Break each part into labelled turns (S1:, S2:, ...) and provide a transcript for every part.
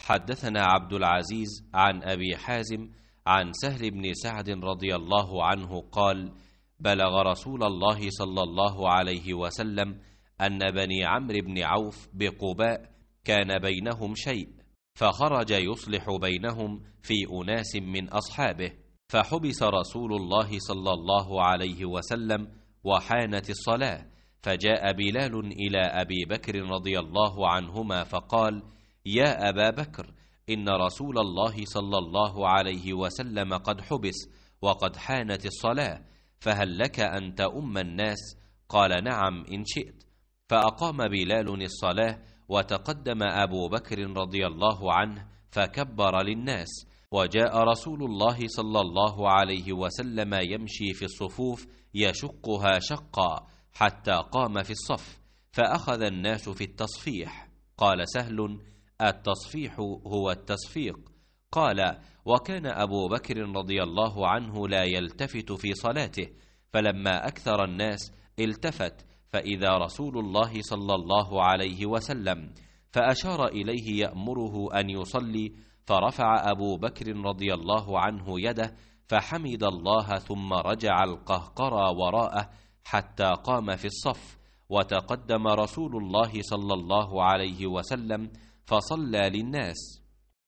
S1: حدثنا عبد العزيز عن أبي حازم عن سهل بن سعد رضي الله عنه قال: بلغ رسول الله صلى الله عليه وسلم أن بني عمرو بن عوف بقباء كان بينهم شيء، فخرج يصلح بينهم في أناس من أصحابه، فحبس رسول الله صلى الله عليه وسلم وحانت الصلاة، فجاء بلال إلى أبي بكر رضي الله عنهما فقال: يا أبا بكر، إن رسول الله صلى الله عليه وسلم قد حبس وقد حانت الصلاة، فهل لك أن تؤم الناس؟ قال: نعم إن شئت. فأقام بلال الصلاة، وتقدم أبو بكر رضي الله عنه فكبر للناس، وجاء رسول الله صلى الله عليه وسلم يمشي في الصفوف يشقها شقا حتى قام في الصف، فأخذ الناس في التصفيح. قال سهل: التصفيح هو التصفيق. قال: وكان أبو بكر رضي الله عنه لا يلتفت في صلاته، فلما أكثر الناس التفت، فإذا رسول الله صلى الله عليه وسلم، فأشار إليه يأمره أن يصلي، فرفع أبو بكر رضي الله عنه يده فحمد الله، ثم رجع القهقرى وراءه حتى قام في الصف، وتقدم رسول الله صلى الله عليه وسلم فصلى للناس،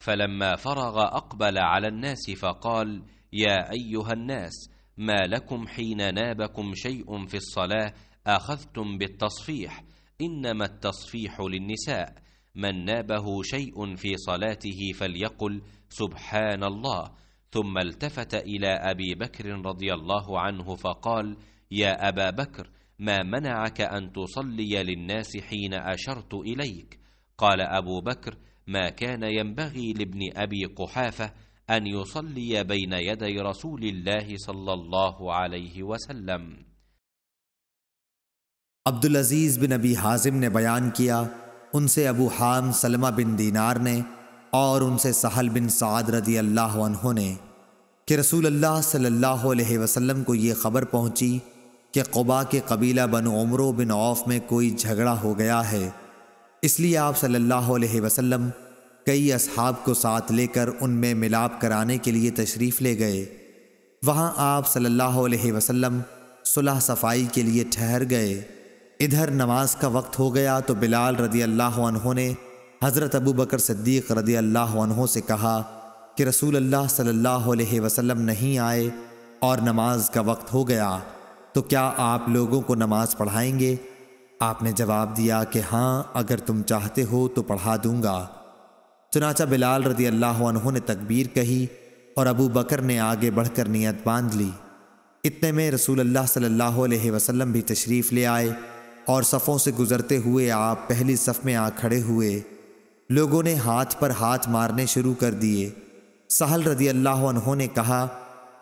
S1: فلما فرغ أقبل على الناس فقال: يا أيها الناس، ما لكم حين نابكم شيء في الصلاة أخذتم بالتصفيح؟ إنما التصفيح للنساء، من نابه شيء في صلاته فليقل سبحان الله. ثم التفت إلى أبي بكر رضي الله عنه فقال: يا أبا بكر، ما منعك أن تصلي للناس حين أشرت إليك؟ قال أبو بكر: ما كان ينبغي لابن أبي قحافة أن يصلي بين يدي رسول الله صلى الله عليه وسلم۔
S2: عبدالعزیز بن ابی حازم نے بیان کیا، ان سے ابو حام سلمہ بن دینار نے اور ان سے سہل بن سعد رضی اللہ عنہ نے کہ رسول اللہ صلی اللہ علیہ وسلم کو یہ خبر پہنچی کہ قباء کے قبیلہ بنو عمرو بن عوف میں کوئی جھگڑا ہو گیا ہے، اس لیے آپ صلی اللہ علیہ وسلم کئی اصحاب کو ساتھ لے کر ان میں ملاپ کرانے کے لیے تشریف لے گئے۔ وہاں آپ صلی اللہ علیہ وسلم صلح صفائی کے لیے ٹھہر گئے۔ ادھر نماز کا وقت ہو گیا تو بلال رضی اللہ عنہ نے حضرت ابو بکر صدیق رضی اللہ عنہ سے کہا کہ رسول اللہ صلی اللہ علیہ وسلم نہیں آئے اور نماز کا وقت ہو گیا، تو کیا آپ لوگوں کو نماز پڑھائیں گے؟ آپ نے جواب دیا کہ ہاں، اگر تم چاہتے ہو تو پڑھا دوں گا۔ چنانچہ بلال رضی اللہ عنہ نے تکبیر کہی اور ابو بکر نے آگے بڑھ کر نیت باندھ لی۔ اتنے میں رسول اللہ صلی اللہ علیہ وسلم بھی تشریف لے آئے اور صفوں سے گزرتے ہوئے آپ پہلی صف میں آ کھڑے ہوئے۔ لوگوں نے ہاتھ پر ہاتھ مارنے شروع کر دیے۔ سہل رضی اللہ عنہ نے کہا،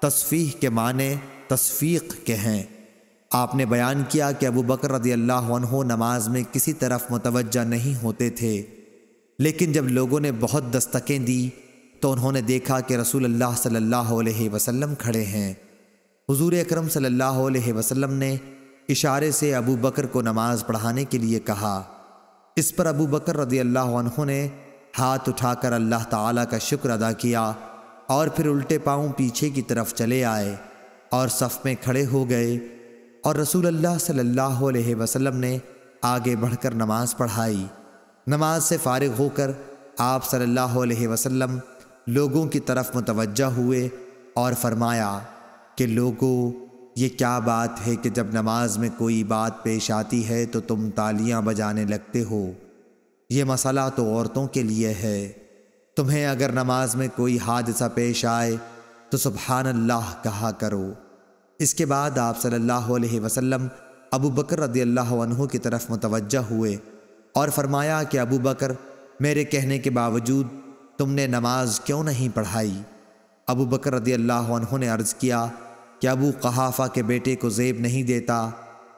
S2: تصفیح کے معنی تصفیق کے ہیں۔ آپ نے بیان کیا کہ ابو بکر رضی اللہ عنہ نماز میں کسی طرف متوجہ نہیں ہوتے تھے، لیکن جب لوگوں نے بہت دستکیں دی تو انہوں نے دیکھا کہ رسول اللہ صلی اللہ علیہ وسلم کھڑے ہیں۔ حضور اکرم صلی اللہ علیہ وسلم نے اشارے سے ابو بکر کو نماز پڑھانے کے لیے کہا۔ اس پر ابو بکر رضی اللہ عنہ نے ہاتھ اٹھا کر اللہ تعالیٰ کا شکر ادا کیا اور پھر الٹے پاؤں پیچھے کی طرف چلے آئے اور صف میں کھڑے ہو گئے، اور رسول اللہ صلی اللہ علیہ وسلم نے آگے بڑھ کر نماز پڑھائی۔ نماز سے فارغ ہو کر آپ صلی اللہ علیہ وسلم لوگوں کی طرف متوجہ ہوئے اور فرمایا کہ لوگوں، یہ کیا بات ہے کہ جب نماز میں کوئی بات پیش آتی ہے تو تم تالیاں بجانے لگتے ہو؟ یہ مسئلہ تو عورتوں کے لیے ہے۔ تمہیں اگر نماز میں کوئی حادثہ پیش آئے تو سبحان اللہ کہا کرو۔ اس کے بعد آپ صلی اللہ علیہ وسلم ابو بکر رضی اللہ عنہ کی طرف متوجہ ہوئے اور فرمایا کہ ابو بکر، میرے کہنے کے باوجود تم نے نماز کیوں نہیں پڑھائی؟ ابو بکر رضی اللہ عنہ نے عرض کیا کہ ابو قحافہ کے بیٹے کو زیب نہیں دیتا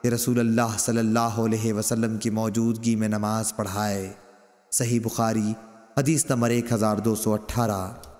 S2: کہ رسول اللہ صلی اللہ علیہ وسلم کی موجودگی میں نماز پڑھائے۔ صحیح بخاری حدیث نمبر 1218۔